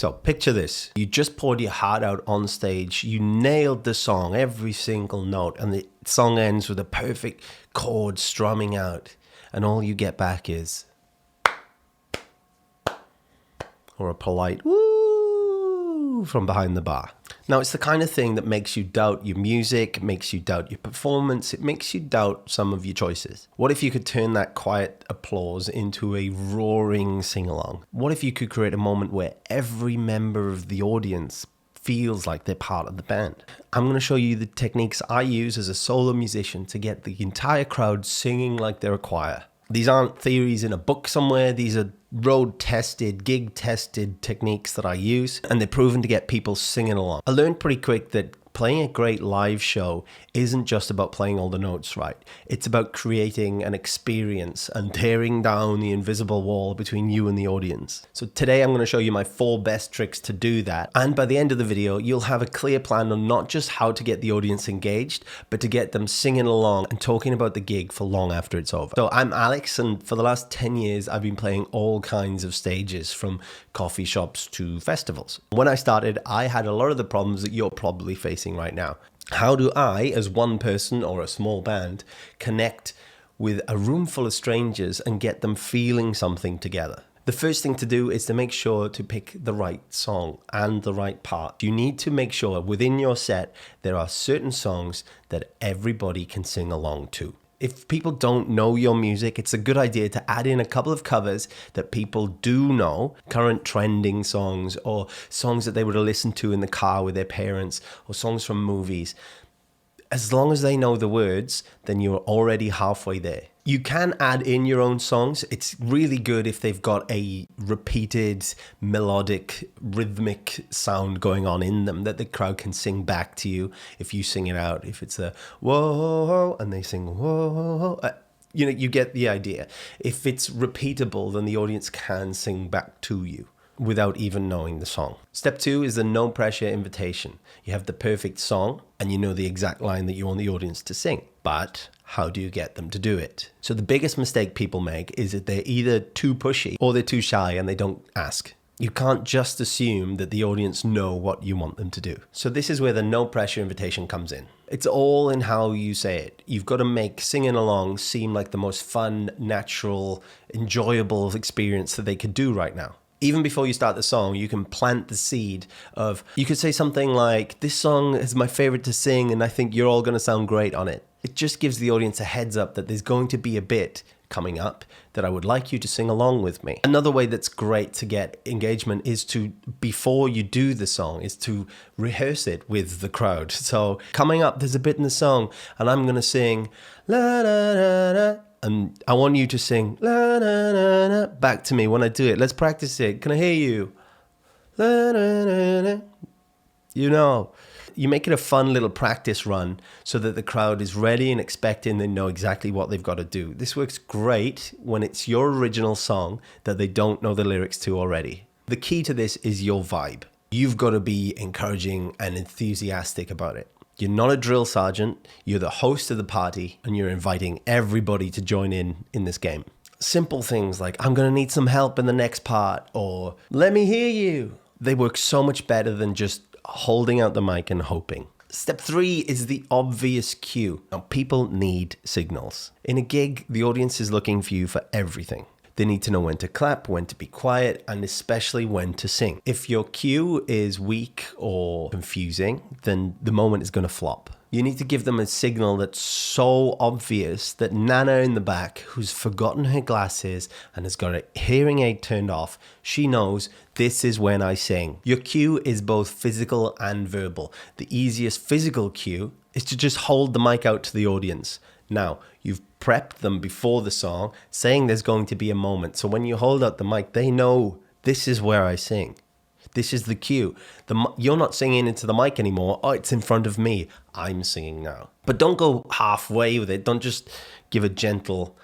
So picture this. You just poured your heart out on stage. You nailed the song, every single note, and the song ends with a perfect chord strumming out. And all you get back is, or a polite woo from behind the bar. Now, it's the kind of thing that makes you doubt your music, makes you doubt your performance, it makes you doubt some of your choices. What if you could turn that quiet applause into a roaring sing-along? What if you could create a moment where every member of the audience feels like they're part of the band? I'm going to show you the techniques I use as a solo musician to get the entire crowd singing like they're a choir. These aren't theories in a book somewhere. These are road-tested, gig-tested techniques that I use, and they're proven to get people singing along. I learned pretty quick that playing a great live show isn't just about playing all the notes right. It's about creating an experience and tearing down the invisible wall between you and the audience. So today I'm going to show you my 4 best tricks to do that. And by the end of the video, you'll have a clear plan on not just how to get the audience engaged, but to get them singing along and talking about the gig for long after it's over. So I'm Alex, and for the last 10 years, I've been playing all kinds of stages, from coffee shops to festivals. When I started, I had a lot of the problems that you're probably facing right now. How do I, as one person or a small band, connect with a room full of strangers and get them feeling something together? The first thing to do is to make sure to pick the right song and the right part. You need to make sure within your set there are certain songs that everybody can sing along to. If people don't know your music, it's a good idea to add in a couple of covers that people do know, current trending songs, or songs that they would have listened to in the car with their parents, or songs from movies. As long as they know the words, then you're already halfway there. You can add in your own songs. It's really good if they've got a repeated, melodic, rhythmic sound going on in them that the crowd can sing back to you if you sing it out. If it's a whoa, and they sing whoa, you get the idea. If it's repeatable, then the audience can sing back to you without even knowing the song. Step 2 is the no pressure invitation. You have the perfect song and you know the exact line that you want the audience to sing, but how do you get them to do it? So the biggest mistake people make is that they're either too pushy or they're too shy and they don't ask. You can't just assume that the audience know what you want them to do. So this is where the no pressure invitation comes in. It's all in how you say it. You've got to make singing along seem like the most fun, natural, enjoyable experience that they could do right now. Even before you start the song, you can plant the seed of, you could say something like, this song is my favorite to sing and I think you're all going to sound great on it. It just gives the audience a heads up that there's going to be a bit coming up that I would like you to sing along with me. Another way that's great to get engagement is to, before you do the song, is to rehearse it with the crowd. So coming up, there's a bit in the song and I'm going to sing la la la la. And I want you to sing la la la la back to me when I do it. Let's practice it. Can I hear you? La la la la. You know, you make it a fun little practice run so that the crowd is ready and expecting. They know exactly what they've got to do. This works great when it's your original song that they don't know the lyrics to already. The key to this is your vibe. You've got to be encouraging and enthusiastic about it. You're not a drill sergeant, you're the host of the party, and you're inviting everybody to join in this game. Simple things like, I'm going to need some help in the next part, or let me hear you. They work so much better than just holding out the mic and hoping. Step 3 is the obvious cue. Now, people need signals. In a gig, the audience is looking for you for everything. They need to know when to clap, when to be quiet, and especially when to sing. If your cue is weak or confusing, then the moment is going to flop. You need to give them a signal that's so obvious that Nana in the back, who's forgotten her glasses and has got a hearing aid turned off, she knows this is when I sing. Your cue is both physical and verbal. The easiest physical cue is to just hold the mic out to the audience. Now, you've prepped them before the song, saying there's going to be a moment. So when you hold out the mic, they know this is where I sing. This is the cue. You're not singing into the mic anymore. Oh, it's in front of me. I'm singing now. But don't go halfway with it. Don't just give a gentle...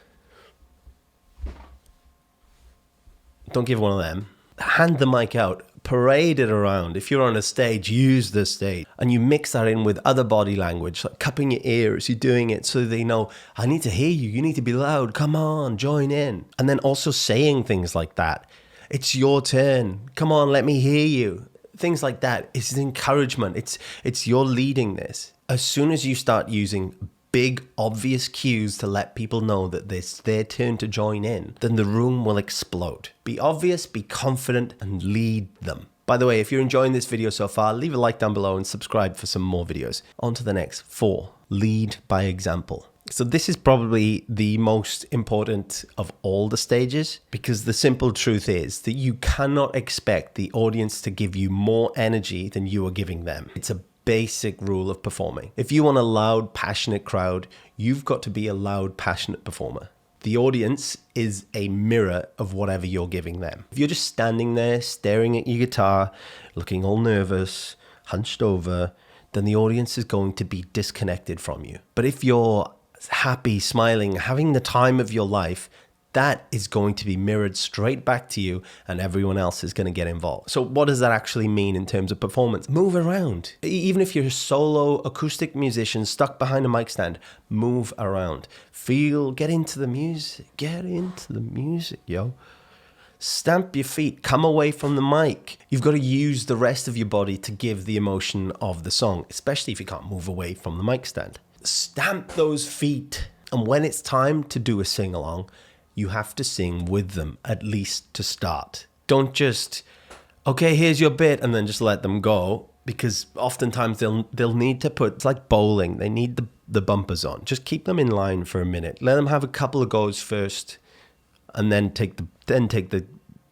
Don't give one of them. Hand the mic out. Parade it around. If you're on a stage, use the stage. And you mix that in with other body language, like cupping your ears. You're doing it so they know, I need to hear you. You need to be loud. Come on, join in. And then also saying things like that. It's your turn. Come on, let me hear you. Things like that. It's encouragement. It's you're leading this. As soon as you start using big, obvious cues to let people know that it's their turn to join in, then the room will explode. Be obvious, be confident, and lead them. By the way, if you're enjoying this video so far, leave a like down below and subscribe for some more videos. On to the next. 4, lead by example. So this is probably the most important of all the stages, because the simple truth is that you cannot expect the audience to give you more energy than you are giving them. It's a basic rule of performing. If you want a loud, passionate crowd, you've got to be a loud, passionate performer. The audience is a mirror of whatever you're giving them. If you're just standing there staring at your guitar, looking all nervous, hunched over, then the audience is going to be disconnected from you. But if you're happy, smiling, having the time of your life, that is going to be mirrored straight back to you, and everyone else is going to get involved. So what does that actually mean in terms of performance? Move around. Even if you're a solo acoustic musician stuck behind a mic stand, move around. Get into the music. Get into the music, yo. Stamp your feet. Come away from the mic. You've got to use the rest of your body to give the emotion of the song, especially if you can't move away from the mic stand. Stamp those feet. And when it's time to do a sing-along, you have to sing with them, at least to start. Don't just, okay, here's your bit, and then just let them go, because oftentimes they'll need to put, it's like bowling, they need the bumpers on. Just keep them in line for a minute. Let them have a couple of goes first, and then take the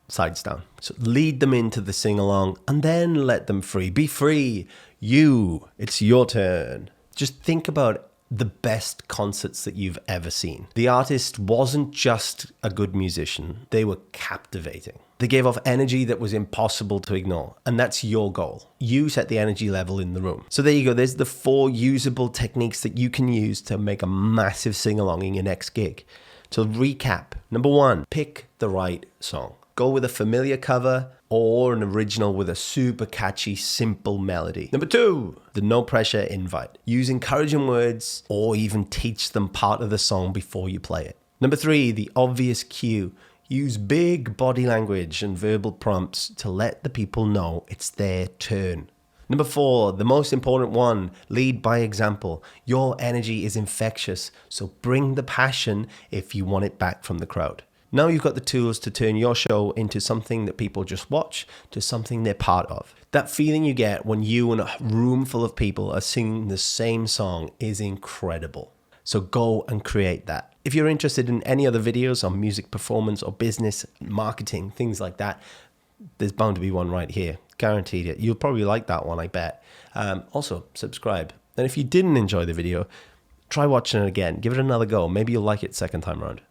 sides down. So lead them into the sing-along, and then let them free. Be free. It's your turn. Just think about the best concerts that you've ever seen. The artist wasn't just a good musician. They were captivating. They gave off energy that was impossible to ignore. And that's your goal. You set the energy level in the room. So there you go. There's the 4 usable techniques that you can use to make a massive sing-along in your next gig. To recap, number 1, pick the right song. Go with a familiar cover or an original with a super catchy, simple melody. Number 2, the no pressure invite. Use encouraging words or even teach them part of the song before you play it. Number 3, the obvious cue. Use big body language and verbal prompts to let the people know it's their turn. Number 4, the most important one, lead by example. Your energy is infectious, so bring the passion if you want it back from the crowd. Now you've got the tools to turn your show into something that people just watch, to something they're part of. That feeling you get when you and a room full of people are singing the same song is incredible. So go and create that. If you're interested in any other videos on music performance or business, marketing, things like that, there's bound to be one right here. Guaranteed it. You'll probably like that one, I bet. Also, subscribe. And if you didn't enjoy the video, try watching it again. Give it another go. Maybe you'll like it second time around.